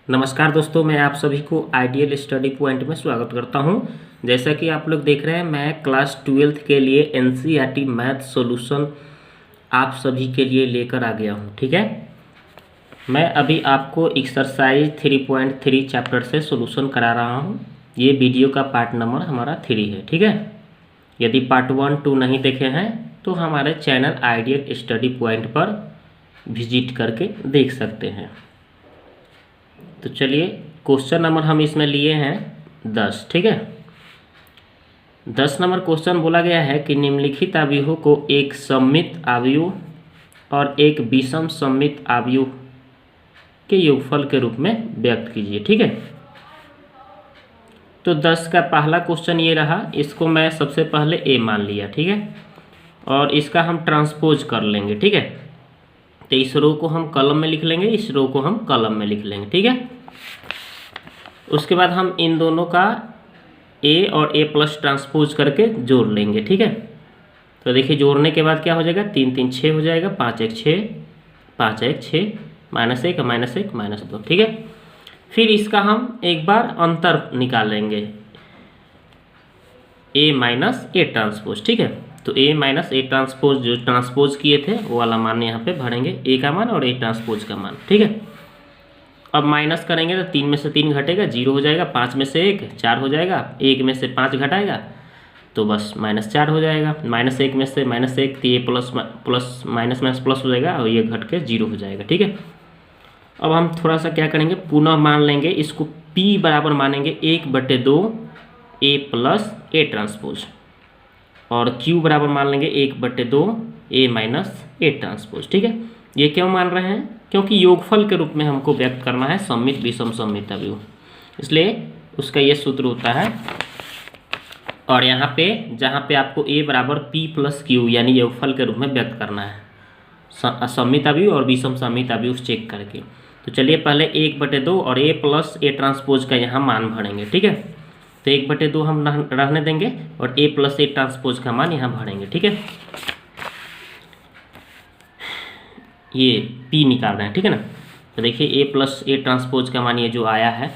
नमस्कार दोस्तों, मैं आप सभी को आइडियल स्टडी पॉइंट में स्वागत करता हूं। जैसा कि आप लोग देख रहे हैं, मैं क्लास 12th के लिए एनसीईआरटी मैथ सॉल्यूशन आप सभी के लिए लेकर आ गया हूं। ठीक है, मैं अभी आपको एक्सरसाइज 3.3 चैप्टर से सॉल्यूशन करा रहा हूं। ये वीडियो का पार्ट नंबर हमारा 3 है। ठीक है, यदि पार्ट 1, 2 नहीं देखे हैं तो हमारे चैनल आइडियल स्टडी पॉइंट पर विजिट करके देख सकते हैं। तो चलिए, क्वेश्चन नंबर हम इसमें लिए हैं 10। ठीक है, 10 नंबर क्वेश्चन बोला गया है कि निम्नलिखित अवयवों को एक सममित अवयव और एक विषम सममित अवयव के योगफल के रूप में व्यक्त कीजिए। ठीक है, तो 10 का पहला क्वेश्चन ये रहा। इसको मैं सबसे पहले ए मान लिया। ठीक है, और इसका हम ट्रांसपोज कर लेंगे। ठीक है, तो इस रो को हम कॉलम में लिख लेंगे, इस रो को हम कॉलम में लिख लेंगे। ठीक है, उसके बाद हम इन दोनों का ए और ए प्लस ट्रांसपोज करके जोड़ लेंगे। ठीक है, तो देखिए जोड़ने के बाद क्या हो जाएगा, 3 3 6 हो जाएगा, 5 1 6, 5 1 6, -1 -1 -2। ठीक है, फिर इसका हम एक बार अंतर निकालेंगे, ए माइनस ए ट्रांसपोज। ठीक है, तो ए माइनस ए ट्रांसपोज जो ट्रांसपोज किए थे वो वाला मान यहाँ पे भरेंगे, ए का मान और ए ट्रांसपोज का मान। ठीक है, अब माइनस करेंगे तो 3 में से 3 घटेगा, 0 हो जाएगा, 5 में से 1 4 हो जाएगा, 1 में से 5 घटाएगा तो बस -4 हो जाएगा, -1 में से -1 तो ये प्लस माइनस माइनस प्लस हो जाएगा और ये घट के 0 हो जाएगा। ठीक है, अब हम थोड़ा सा क्या करेंगे, पुनः मान लेंगे, इसको P बराबर मानेंगे 1/2 ए प्लस ए ट्रांसपोज, और Q बराबर मान लेंगे 1/2 ए माइनस ए ट्रांसपोज। ठीक है, ये क्यों मान रहे हैं, क्योंकि योगफल के रूप में हमको व्यक्त करना है सममित विषम सममित अवयव, इसलिए उसका ये सूत्र होता है। और यहाँ पे जहाँ पे आपको a बराबर P + Q यानी योगफल के रूप में व्यक्त करना है सममित अवयव और विषम सममित अवयव चेक करके। तो चलिए पहले 1/2 और a प्लस ए ट्रांसपोज का यहाँ मान भरेंगे। ठीक है, तो 1/2 हम रहने देंगे और a प्लस ए ट्रांसपोज का मान यहाँ भरेंगे। ठीक है, ये P निकाल रहे हैं। ठीक है ना, तो देखिए a प्लस ए ट्रांसपोज का मान ये जो आया है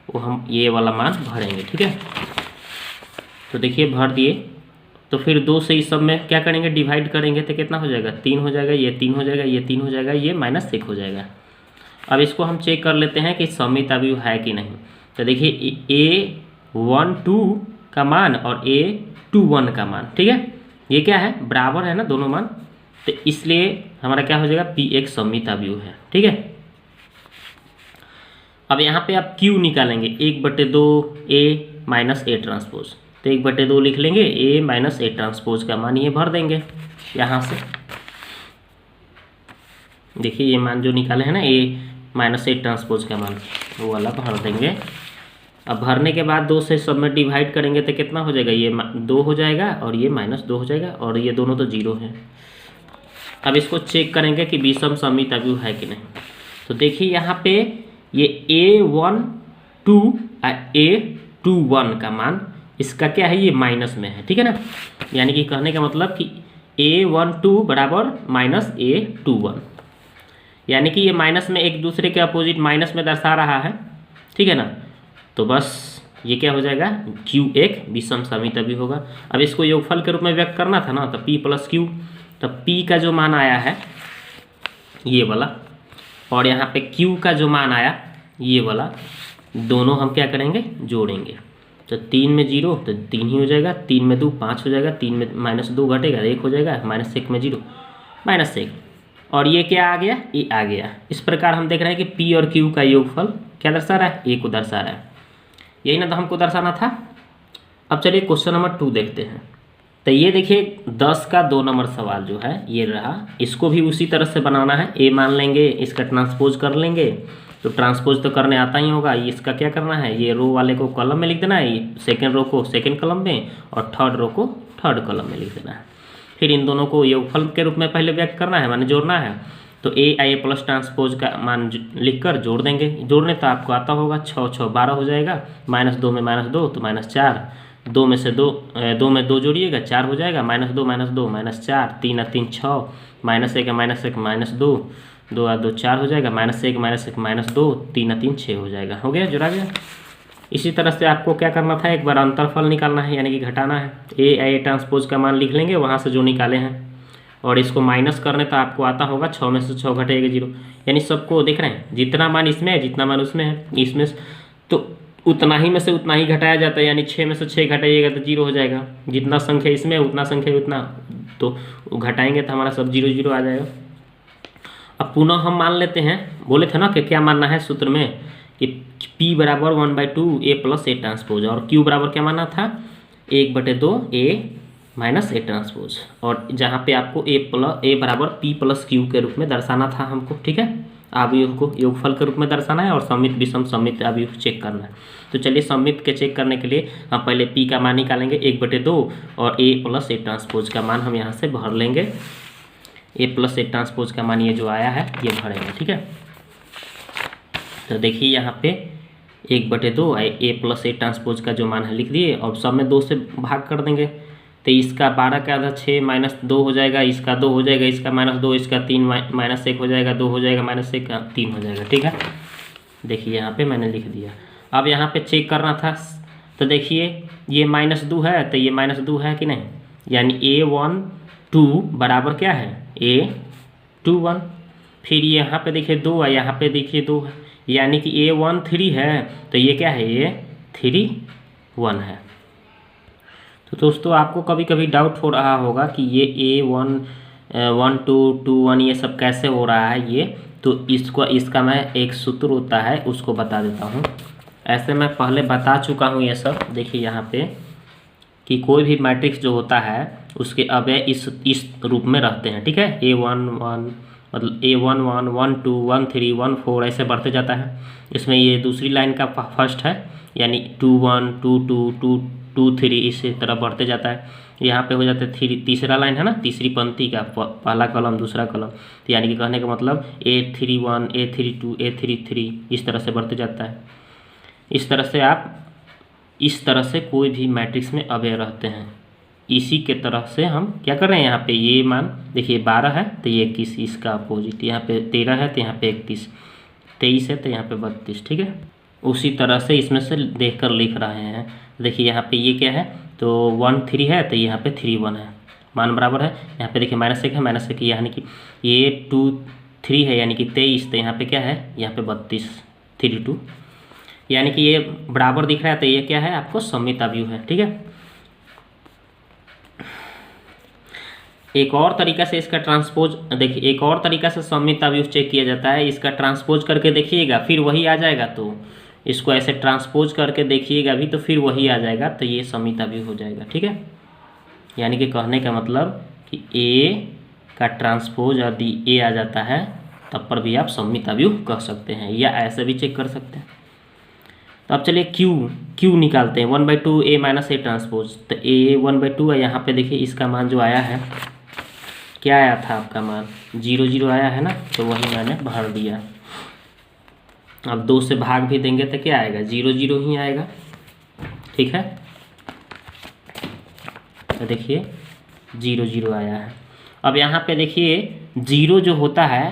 वो हम ये वाला मान भरेंगे। ठीक है, तो देखिए भर दिए, तो फिर 2 से इस सब में क्या करेंगे, डिवाइड करेंगे तो कितना हो जाएगा, 3 हो जाएगा, ये 3 हो जाएगा, ये 3 हो जाएगा, ये -1 हो जाएगा। अब इसको हम चेक कर लेते हैं कि सममित अवयव है कि नहीं। तो देखिए A12 का मान और A21 का मान, ठीक है, ये क्या है, बराबर है ना दोनों मान, तो इसलिए हमारा क्या हो जाएगा, P एक सममित अवयव है। ठीक है, अब यहाँ पे आप Q निकालेंगे, 1/2 A माइनस ए ट्रांसपोज, तो 1/2 लिख लेंगे, A माइनस ए ट्रांसपोज का मान ये भर देंगे यहाँ से। देखिए ये मान जो निकाले हैं ना, A माइनस ए ट्रांसपोज का मान, वो वाला भर देंगे। अब भरने के बाद 2 से सब में डिवाइड करेंगे तो कितना हो जाएगा, ये 2 हो जाएगा और ये -2 हो जाएगा, और ये दोनों तो 0 हैं। अब इसको चेक करेंगे कि विषम सममित अवयव है कि नहीं। तो देखिए यहाँ पे ये A12 और A21 का मान इसका क्या है, ये माइनस में है। ठीक है ना, यानी कि कहने का मतलब कि A12 बराबर -A21, यानी कि ये माइनस में एक दूसरे के अपोजिट माइनस में दर्शा रहा है। ठीक है ना, तो बस ये क्या हो जाएगा, Q एक विषम सममित अवयव होगा। अब इसको योगफल के रूप में व्यक्त करना था ना, तो P + Q, तो P का जो मान आया है ये वाला, और यहाँ पे Q का जो मान आया ये वाला, दोनों हम क्या करेंगे, जोड़ेंगे। तो 3 में 0 तो 3 ही हो जाएगा, 3 में 2 5 हो जाएगा, 3 में -2 घटेगा 1 हो जाएगा, -1 में 0 -1, और ये क्या आ गया, ये आ गया। इस प्रकार हम देख रहे हैं कि P और Q का योगफल क्या दर्शा रहा है, A को दर्शा रहा है। यही ना तो हमको दर्शाना था। अब चलिए क्वेश्चन नंबर 2 देखते हैं। तो ये देखिए 10 का 2 नंबर सवाल जो है ये रहा, इसको भी उसी तरह से बनाना है। A मान लेंगे, इसका ट्रांसपोज कर लेंगे, तो ट्रांसपोज तो करने आता ही होगा। इसका क्या करना है, ये रो वाले को कॉलम में लिख देना है, सेकेंड रो को सेकेंड कॉलम में और थर्ड रो को थर्ड कॉलम में लिख देना है। फिर इन दोनों को योगफल के रूप में पहले व्यक्त करना है, माने जोड़ना है। तो A प्लस ट्रांसपोज का मान लिखकर जोड़ देंगे। जोड़ने तो आपको आता होगा, 6 6 12 हो जाएगा, -2 में -2 तो -4, 2 में से 2 में 2 जोड़िएगा 4 हो जाएगा, -2 -2 -4, 3 3 6, -1 -1 -2, 2 और 2 4 हो जाएगा, -1 -1 -2 3 और 3 6 हो जाएगा। हो गया, जुड़ा गया। इसी तरह से आपको क्या करना था, एक बार अंतरफल निकालना है, यानी कि घटाना है। ए ट्रांसपोज का मान लिख लेंगे वहाँ से जो निकाले हैं, और इसको माइनस करने तो आपको आता होगा 6 में से 6 घटेगा 0, यानी सबको देख रहे हैं, जितना मान इसमें है जितना मान उसमें है, इसमें तो उतना ही में से उतना ही घटाया जाता है, यानी 6 में से 6 घटाइएगा तो 0 हो जाएगा। जितना संख्या इसमें उतना संख्या उतना, तो घटाएंगे तो हमारा सब 0 0 आ जाएगा। अब पुनः हम मान लेते हैं, बोले थे ना कि क्या मानना है सूत्र में, कि P बराबर 1/2 A प्लस A ट्रांसपोज, और Q बराबर क्या मानना था, 1/2 A माइनस A ट्रांसपोज, और जहाँ पे आपको A बराबर P प्लस Q के रूप में दर्शाना था हमको, ठीक है। अवयव को योगफल के रूप में दर्शाना है और सममित विषम सममित अवयव चेक करना है। तो चलिए सममित के चेक करने के लिए हम पहले P का मान निकालेंगे 1/2, और A प्लस A ट्रांसपोज का मान हम यहाँ से भर लेंगे। A प्लस A ट्रांसपोज का मान ये जो आया है ये भरेंगे, ठीक है। तो देखिए यहाँ पे 1/2 A प्लस A ट्रांसपोज का जो मान है लिख दिए, और सब में 2 से भाग कर देंगे, तो इसका 12 का आधा 6 -2 हो जाएगा, इसका 2 हो जाएगा, इसका -2, इसका 3 -1 हो जाएगा, 2 हो जाएगा, -1 का 3 हो जाएगा, ठीक है। देखिए यहाँ पे मैंने लिख दिया। अब यहाँ पे चेक करना था, तो देखिए ये -2 है, तो ये -2 है कि नहीं, यानी A12 बराबर क्या है, A21। फिर यहाँ पे देखिए 2 है, यहाँ पे देखिए 2 है, यानी कि A13 है, तो ये क्या है, A31 है। तो दोस्तों आपको कभी कभी डाउट हो रहा होगा कि ये A1 1 2 2 1 ये सब कैसे हो रहा है, ये तो इसका मैं एक सूत्र होता है उसको बता देता हूँ। ऐसे मैं पहले बता चुका हूँ ये सब। देखिए यहाँ पे कि कोई भी मैट्रिक्स जो होता है उसके अवयव इस रूप में रहते हैं, ठीक है। A1 1 मतलब A1 1 1 2 1 3 1 4 ऐसे बढ़ते जाता है। इसमें ये दूसरी लाइन का फर्स्ट है, यानी 2 1 2 2 2 2 3 इसी तरह बढ़ते जाता है। यहाँ पे हो जाता है 3, तीसरा लाइन है ना, तीसरी पंक्ति का पहला कॉलम दूसरा कॉलम, तो यानी कि कहने का मतलब A31 A32 A33 इस तरह से बढ़ते जाता है। इस तरह से आप इस तरह से कोई भी मैट्रिक्स में अवयव रहते हैं। इसी के तरह से हम क्या कर रहे हैं, यहाँ पे ये मान देखिए 12 है तो ये 21, इसका अपोजिट, यहाँ पे 13 है तो यहाँ पे 31, 23 है तो यहाँ पे 32, ठीक है। उसी तरह से इसमें से देख कर लिख रहे हैं। देखिए यहाँ पे ये क्या है, तो 1 3 है तो यहाँ पे 3 1 है, मान बराबर है। यहाँ पे देखिए -1 है, -1 यानी कि ये 2 3 है, यानी कि 23, तो यहाँ पे क्या है, यहाँ पे 32 3 2, यानी कि ये बराबर दिख रहा है, तो ये क्या है आपको सममित अवयव है, ठीक है। एक और तरीका से इसका ट्रांसपोज देखिए, एक और तरीका से सममित अवयव चेक किया जाता है। इसका ट्रांसपोज करके देखिएगा फिर वही आ जाएगा, तो इसको ऐसे ट्रांसपोज करके देखिएगा भी तो फिर वही आ जाएगा, तो ये सममित अवयव हो जाएगा, ठीक है। यानी कि कहने का मतलब कि A का ट्रांसपोज यदि A आ जाता है तब पर भी आप सममित अवयव कह सकते हैं, या ऐसे भी चेक कर सकते हैं। तो अब चलिए Q निकालते हैं, 1/2 A माइनस A ट्रांसपोज, तो A 1/2 है। यहाँ पे देखिए इसका मान जो आया है, क्या आया था आपका मान, 0 0 आया है ना, तो वही मैंने भर दिया। अब 2 से भाग भी देंगे तो क्या आएगा, 0 0 ही आएगा, ठीक है। तो देखिए 0 0 आया है। अब यहाँ पे देखिए 0 जो होता है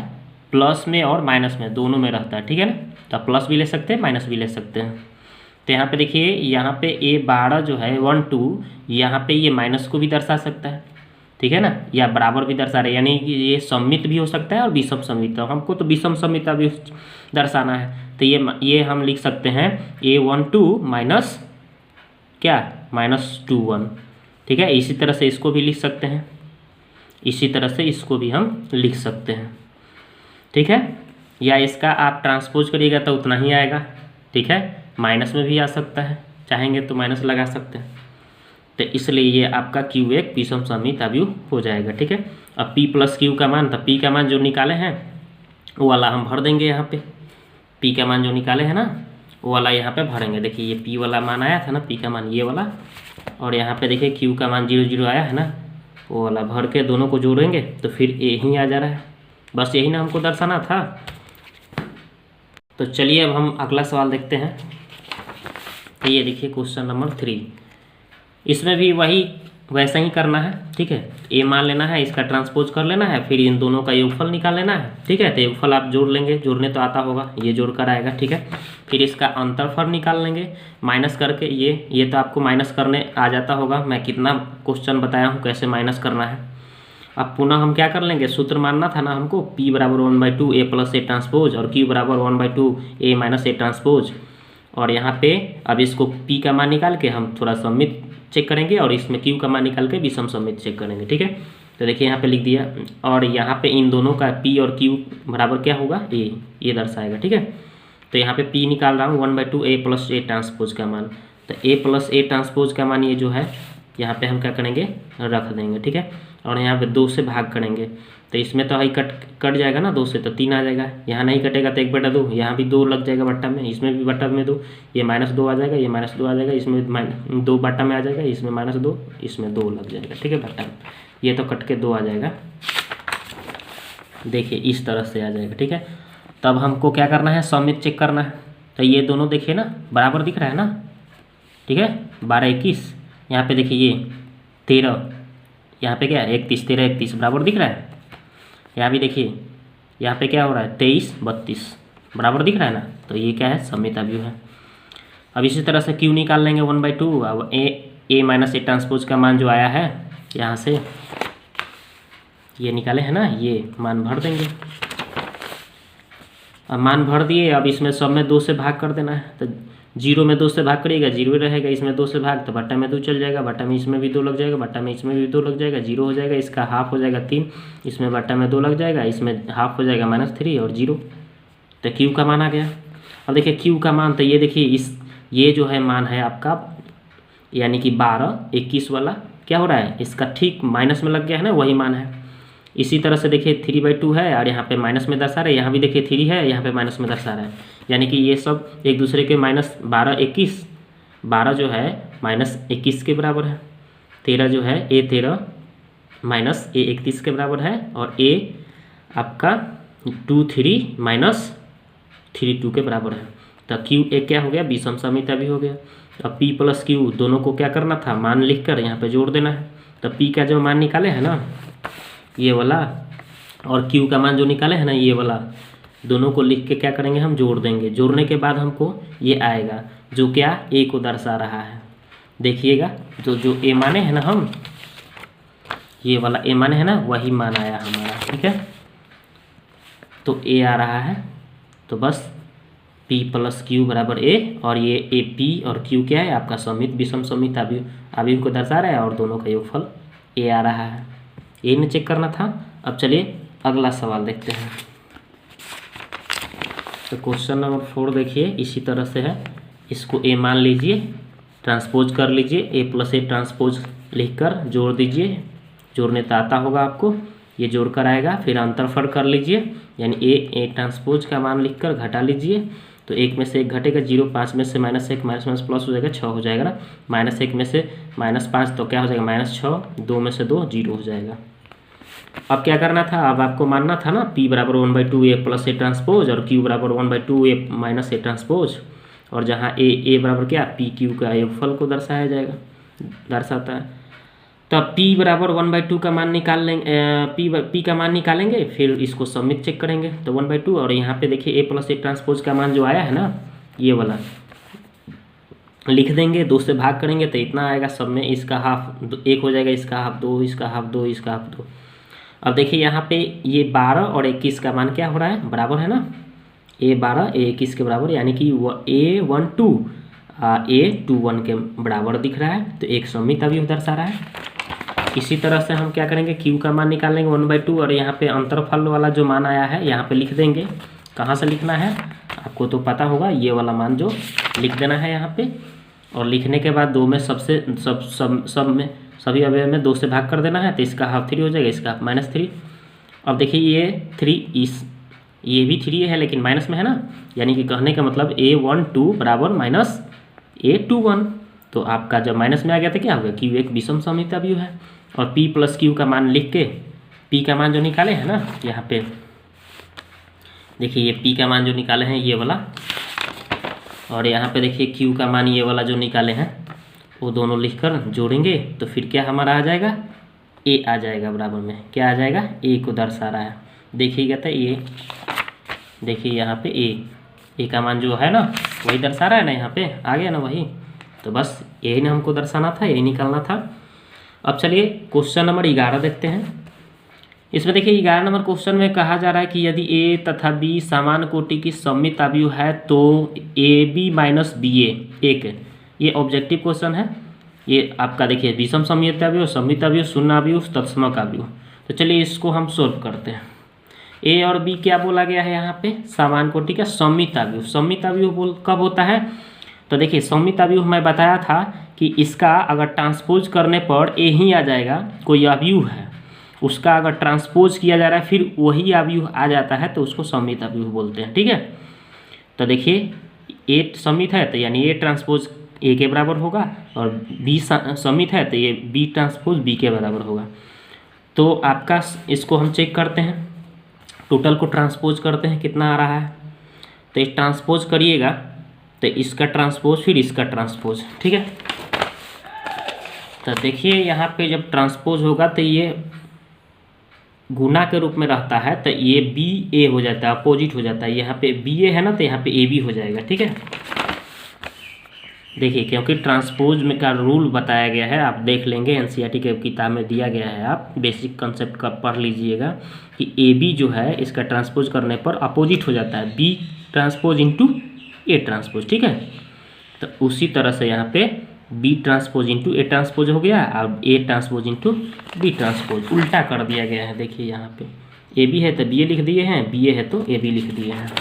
प्लस में और माइनस में दोनों में रहता है, ठीक है ना, तो प्लस भी ले सकते हैं माइनस भी ले सकते हैं। तो यहाँ पे देखिए, यहाँ पे A12 जो है 1 2, यहाँ पे ये माइनस को भी दर्शा सकता है, ठीक है ना, या बराबर भी दर्शा रहे, यानी कि ये सममित भी हो सकता है और विषम सममित। हमको तो विषम सममित भी दर्शाना है, तो ये हम लिख सकते हैं A12 माइनस क्या, -2 1, ठीक है। इसी तरह से इसको भी लिख सकते हैं, इसी तरह से इसको भी हम लिख सकते हैं, ठीक है। या इसका आप ट्रांसपोज करिएगा तो उतना ही आएगा, ठीक है। माइनस में भी आ सकता है, चाहेंगे तो माइनस लगा सकते हैं। तो इसलिए ये आपका Q एक विषम सममित अवयव हो जाएगा, ठीक है। अब P प्लस Q का मान, तो P का मान जो निकाले हैं वो वाला हम भर देंगे यहाँ पे। P का मान जो निकाले हैं ना वो वाला यहाँ पे भरेंगे। देखिए ये P वाला मान आया था ना, P का मान ये वाला, और यहाँ पे देखिए Q का मान 0 0 आया है ना, वो वाला भर के दोनों को जोड़ेंगे तो फिर A ही आ जा रहा है। बस यही ना हमको दर्शाना था। तो चलिए अब हम अगला सवाल देखते हैं। तो ये देखिए क्वेश्चन नंबर 3, इसमें भी वही वैसा ही करना है, ठीक है। ए मान लेना है, इसका ट्रांसपोज कर लेना है, फिर इन दोनों का योगफल निकाल लेना है, ठीक है। तो योगफल आप जोड़ लेंगे, जोड़ने तो आता होगा, ये जोड़ कर आएगा, ठीक है। फिर इसका अंतरफल निकाल लेंगे माइनस करके, ये तो आपको माइनस करने आ जाता होगा, मैं कितना क्वेश्चन बताया हूँ कैसे माइनस करना है। अब पुनः हम क्या कर लेंगे, सूत्र मानना था ना हमको, P बराबर 1/2 A प्लस ए ट्रांसपोज और Q बराबर 1/2 A माइनस ए ट्रांसपोज। और यहाँ पे अब इसको P का मान निकाल के हम थोड़ा समित चेक करेंगे और इसमें Q का मान निकाल के विषम समित चेक करेंगे, ठीक है। तो देखिए यहाँ पे लिख दिया, और यहाँ पे इन दोनों का P और Q बराबर क्या होगा, ये दर्शाएगा, ठीक है। तो यहाँ पे P निकाल रहा हूँ 1/2 A प्लस ए ट्रांसपोज का मान। तो A प्लस ए ट्रांसपोज का मान ये जो है यहाँ पे हम क्या करेंगे, रख देंगे, ठीक है। और यहाँ पे 2 से भाग करेंगे, तो इसमें तो ही कट जाएगा ना, 2 से तो 3 आ जाएगा, यहाँ नहीं कटेगा तो 1/2, यहाँ भी 2 लग जाएगा बट्टा में, इसमें भी बट्टा में 2, ये -2 आ जाएगा, ये -2 आ जाएगा, इसमें 2 बट्टा में आ जाएगा, इसमें -2, इसमें 2 लग जाएगा, ठीक है बट्टा में, ये तो कट के 2 आ जाएगा। देखिए इस तरह से आ जाएगा, ठीक है। तब हमको क्या करना है, समित चेक करना है। तो ये दोनों देखिए ना बराबर दिख रहा है ना, ठीक है, 12 21, यहाँ पे देखिए ये 13, यहाँ पे क्या है 31 13 31 बराबर दिख रहा है। यहाँ भी देखिए यहाँ पे क्या हो रहा है 23 32 बराबर दिख रहा है ना, तो ये क्या है, समित अवयव है। अब इसी तरह से Q निकाल लेंगे 1/2। अब ए माइनस ए ट्रांसपोज का मान जो आया है यहाँ से ये निकाले है ना, ये मान भर देंगे। अब मान भर दिए, अब इसमें सब में 2 से भाग कर देना है। तो 0 में 2 से भाग करिएगा, 0 रहेगा, इसमें 2 से भाग तो बट्टा में 2 चल जाएगा, बट्टा में इसमें भी 2 लग जाएगा, बट्टा में इसमें भी 2 लग जाएगा, 0 हो जाएगा, इसका हाफ हो जाएगा 3, इसमें बट्टा में 2 लग जाएगा, इसमें हाफ हो जाएगा -3 और 0। तो Q का मान आ गया। अब देखिए Q का मान, तो ये देखिए ये जो है मान है आपका, यानी कि 12 21 वाला क्या हो रहा है, इसका ठीक माइनस में लग गया है ना, वही मान है। इसी तरह से देखिए 3/2 है और यहाँ पे माइनस में दर्शा रहे, यहाँ भी देखिए 3 है, यहाँ पे माइनस में दर्शा रहा है, यानी कि ये सब एक दूसरे के -12 21, 12 जो है -21 के बराबर है, 13 जो है A13 माइनस A31 के बराबर है, और A आपका 23 -32 के बराबर है। तो Q एक क्या हो गया, विषम समित भी हो गया। अब P प्लस Q दोनों को क्या करना था, मान लिख कर यहाँ पे जोड़ देना है। तो P का जो मान निकाले है ना ये वाला, और Q का मान जो निकाले है ना ये वाला, दोनों को लिख के क्या करेंगे, हम जोड़ देंगे। जोड़ने के बाद हमको ये आएगा जो क्या A को दर्शा रहा है। देखिएगा जो A माने है ना, हम ये वाला A माने है ना, वही मान आया हमारा, ठीक है। तो A आ रहा है, तो बस P प्लस Q बराबर A, और ये A P और Q क्या है आपका समित विषम समित अवयव को दर्शा रहा है, और दोनों का योगफल A आ रहा है। ये ने चेक करना था। अब चलिए अगला सवाल देखते हैं। तो क्वेश्चन नंबर 4 देखिए इसी तरह से है, इसको A मान लीजिए, ट्रांसपोज कर लीजिए, A प्लस ए ट्रांसपोज लिखकर जोड़ दीजिए, जोड़ने तो आता होगा आपको, ये जोड़ कर आएगा। फिर अंतरफल कर लीजिए, यानी ए ट्रांसपोज का मान लिखकर घटा लीजिए, तो 1 में से 1 घटेगा 0, 5 में से -1 माइनस प्लस हो जाएगा 6 हो जाएगा ना, -1 में से -5 तो क्या हो जाएगा -6, 2 में से 2 0 हो जाएगा। अब क्या करना था, अब आपको मानना था ना P बराबर 1/2 A प्लस ए ट्रांसपोज और Q बराबर 1/2 A माइनस ए ट्रांसपोज, और जहाँ A बराबर क्या P Q का योगफल को दर्शाया जाएगा, दर्शाता है। तो P बराबर 1/2 का मान निकाल लेंगे, P का मान निकालेंगे, फिर इसको समित चेक करेंगे। तो 1/2, और यहाँ पे देखिए A प्लस ए ट्रांसपोज का मान जो आया है ना ये वाला लिख देंगे, 2 से भाग करेंगे तो इतना आएगा, सब में इसका हाफ 1 हो जाएगा, इसका हाफ 2, इसका हाफ 2, इसका हाफ 2। अब देखिए यहाँ पे ये 12 और 21 का मान क्या हो रहा है, बराबर है ना, A12 A21 के बराबर, यानी कि A12 A21 के बराबर दिख रहा है, तो एक समित अवयव दर्शा रहा है। इसी तरह से हम क्या करेंगे, Q का मान निकालेंगे 1/2, और यहाँ पे अंतरफल वाला जो मान आया है यहाँ पे लिख देंगे। कहाँ से लिखना है आपको तो पता होगा, ये वाला मान जो लिख देना है यहाँ पे, और लिखने के बाद 2 में सब में सभी अवयव में 2 से भाग कर देना है, तो इसका हाफ 3 हो जाएगा, इसका हाफ -3। अब देखिए ये 3 ये भी 3 है लेकिन माइनस में है ना, यानी कि कहने का मतलब A12 बराबर -A21, तो आपका जब माइनस में आ गया तो क्या होगा, Q एक विषम समित अवयव है। और P प्लस Q का मान लिख के, P का मान जो निकाले हैं ना यहाँ पे देखिए, ये P का मान जो निकाले हैं ये वाला, और यहाँ पे देखिए Q का मान ये वाला जो निकाले हैं, वो दोनों लिखकर जोड़ेंगे तो फिर क्या हमारा आ जाएगा, ए आ जाएगा बराबर में। क्या आ जाएगा, ए को दर्शा रहा है। देखिएगा तो ए, देखिए यहाँ पे ए का मान जो है ना वही दर्शा रहा है ना, यहाँ पे आ गया ना वही। तो बस यही ना हमको दर्शाना था, यही निकालना था। अब चलिए क्वेश्चन नंबर 11 देखते हैं। इसमें देखिए 11 नंबर क्वेश्चन में कहा जा रहा है कि यदि ए तथा बी समान कोटि की सममित अवयव है तो ए बी माइनस बी ए एक, ये ऑब्जेक्टिव क्वेश्चन है। ये आपका देखिए विषम सममित अवयव, सममित अवयव, शून्य अवयव, तत्समक अवयव। तो चलिए इसको हम सोल्व करते हैं। ए और बी क्या बोला गया है यहाँ पे, समान कोटि का सममित अवयव। सममित अवयव कब होता है, तो देखिए सममित अवयव मैं बताया था कि इसका अगर ट्रांसपोज करने पर ए ही आ जाएगा, कोई अवयव है उसका अगर ट्रांसपोज किया जा रहा है फिर वही अवयव आ जाता है तो उसको सममित अवयव बोलते हैं। ठीक है, तो देखिए ए सममित है तो यानी ए ट्रांसपोज ए के बराबर होगा, और बी सममित है तो ये बी ट्रांसपोज बी के बराबर होगा। तो आपका इसको हम चेक करते हैं, टोटल को ट्रांसपोज करते हैं कितना आ रहा है। तो इस ट्रांसपोज करिएगा तो इसका ट्रांसपोज फिर इसका ट्रांसपोज। ठीक है, तो देखिए यहाँ पे जब ट्रांसपोज होगा तो ये गुना के रूप में रहता है, तो ये बी ए हो जाता है, अपोजिट हो जाता है। यहाँ पे बी ए है ना तो यहाँ पे ए बी हो जाएगा। ठीक है, देखिए क्योंकि ट्रांसपोज में का रूल बताया गया है, आप देख लेंगे एनसीईआरटी के किताब में दिया गया है, आप बेसिक कंसेप्ट का पढ़ लीजिएगा कि ए बी जो है इसका ट्रांसपोज करने पर अपोजिट हो जाता है, B transpose into A transpose. ठीक है, तो उसी तरह से यहाँ पे B transpose into A transpose हो गया और A transpose into B transpose उल्टा कर दिया गया है। देखिए यहाँ पे ए बी है तो बी ए लिख दिए हैं, बी ए है तो ए बी लिख दिए हैं।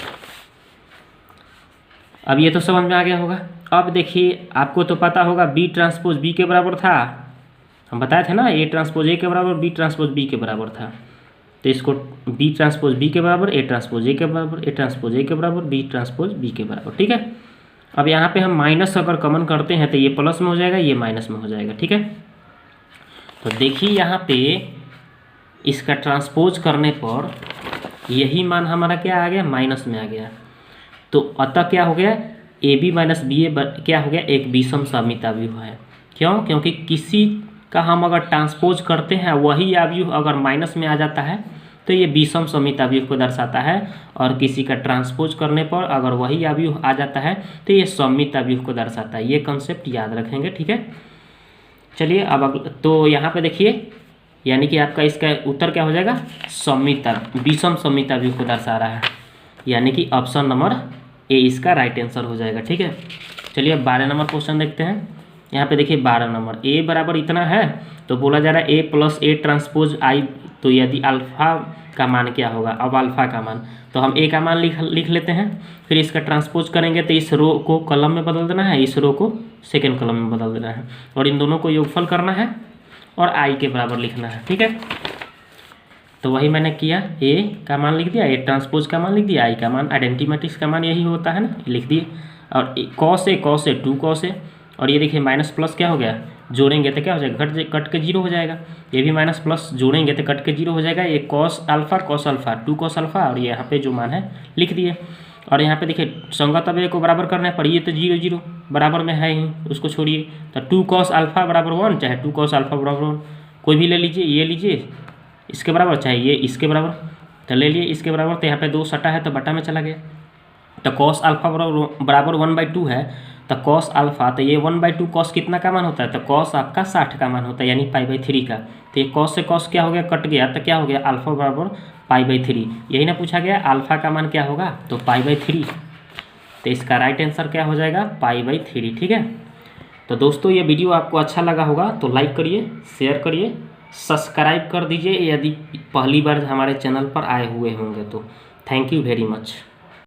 अब ये तो समझ में आ गया होगा। अब देखिए आपको तो पता होगा बी ट्रांसपोज बी के बराबर था, हम बताए थे ना, ए ट्रांसपोज ए के बराबर बी ट्रांसपोज बी के बराबर था। तो इसको बी ट्रांसपोज बी के बराबर, ए ट्रांसपोज ए के बराबर, ए ट्रांसपोज ए के बराबर, बी ट्रांसपोज बी के बराबर। ठीक है, अब यहाँ पे हम माइनस अगर कॉमन करते हैं तो ये प्लस में हो जाएगा, ये माइनस में हो जाएगा। ठीक है, तो देखिए यहाँ पे इसका ट्रांसपोज करने पर यही मान हमारा क्या आ गया, माइनस में आ गया। तो अतः क्या हो गया, ए बी माइनस बी ए क्या हो गया, एक विषम सममित अवयव है। क्यों, क्योंकि किसी का हम अगर ट्रांसपोज करते हैं वही अवयव अगर माइनस में आ जाता है तो ये विषम सममित अवयव को दर्शाता है, और किसी का ट्रांसपोज करने पर अगर वही अवयव आ जाता है तो ये सममित अवयव को दर्शाता है। ये कंसेप्ट याद रखेंगे। ठीक है, चलिए अब तो यहाँ पे देखिए यानी कि आपका इसका उत्तर क्या हो जाएगा, सममित विषम सममित अवयव को दर्शा रहा है, यानी कि ऑप्शन नंबर ए इसका राइट आंसर हो जाएगा। ठीक है, चलिए अब 12 नंबर क्वेश्चन देखते हैं। यहाँ पे देखिए 12 नंबर, ए बराबर इतना है तो बोला जा रहा है ए प्लस ए ट्रांसपोज आई, तो यदि अल्फ़ा का मान क्या होगा। अब अल्फ़ा का मान तो हम ए का मान लिख लेते हैं, फिर इसका ट्रांसपोज करेंगे तो इस रो को कॉलम में बदल देना है, इस रो को सेकेंड कॉलम में बदल देना है, और इन दोनों को योगफल करना है और आई के बराबर लिखना है। ठीक है, तो वही मैंने किया, ए का मान लिख दिया, ए ट्रांसपोज का मान लिख दिया, आई का मान, आइडेंटिटी मैट्रिक्स का मान यही होता है ना, लिख दिए। और कॉस ए 2 कॉस ए, और ये देखिए माइनस प्लस क्या हो गया, जोड़ेंगे तो क्या हो जाएगा, कट के जीरो हो जाएगा। ये भी माइनस प्लस जोड़ेंगे तो कट के जीरो हो जाएगा। ये कॉस अल्फा 2 कॉस अल्फा, और ये यहाँ पे जो मान है लिख दिए। और यहाँ पे देखिए संगत अवयव को बराबर करना है, पर ये तो 0 0 बराबर में है ही, उसको छोड़िए। तो 2 कॉस अल्फा बराबर 1, चाहे 2 कॉस अल्फा बराबर 1 कोई भी ले लीजिए, ये लीजिए इसके बराबर, चाहे ये इसके बराबर, तो ले लिए इसके बराबर। तो यहाँ पे 2 सटा है तो बटा में चला गया। तो कॉस अल्फा बराबर 1/2 है, तो कॉस अल्फा, तो ये 1/2 कॉस कितना का मान होता है, तो कॉस आपका 60 का मान होता है, यानी π/3 का। तो ये कॉस से कॉस क्या हो गया, कट गया, तो क्या हो गया, अल्फा बराबर π/3। यही ना पूछा गया अल्फा का मान क्या होगा, तो π/3। तो इसका राइट आंसर क्या हो जाएगा, π/3। ठीक है, तो दोस्तों ये वीडियो आपको अच्छा लगा होगा तो लाइक करिए, शेयर करिए, सब्सक्राइब कर दीजिए यदि पहली बार हमारे चैनल पर आए हुए होंगे तो। Thank you very much.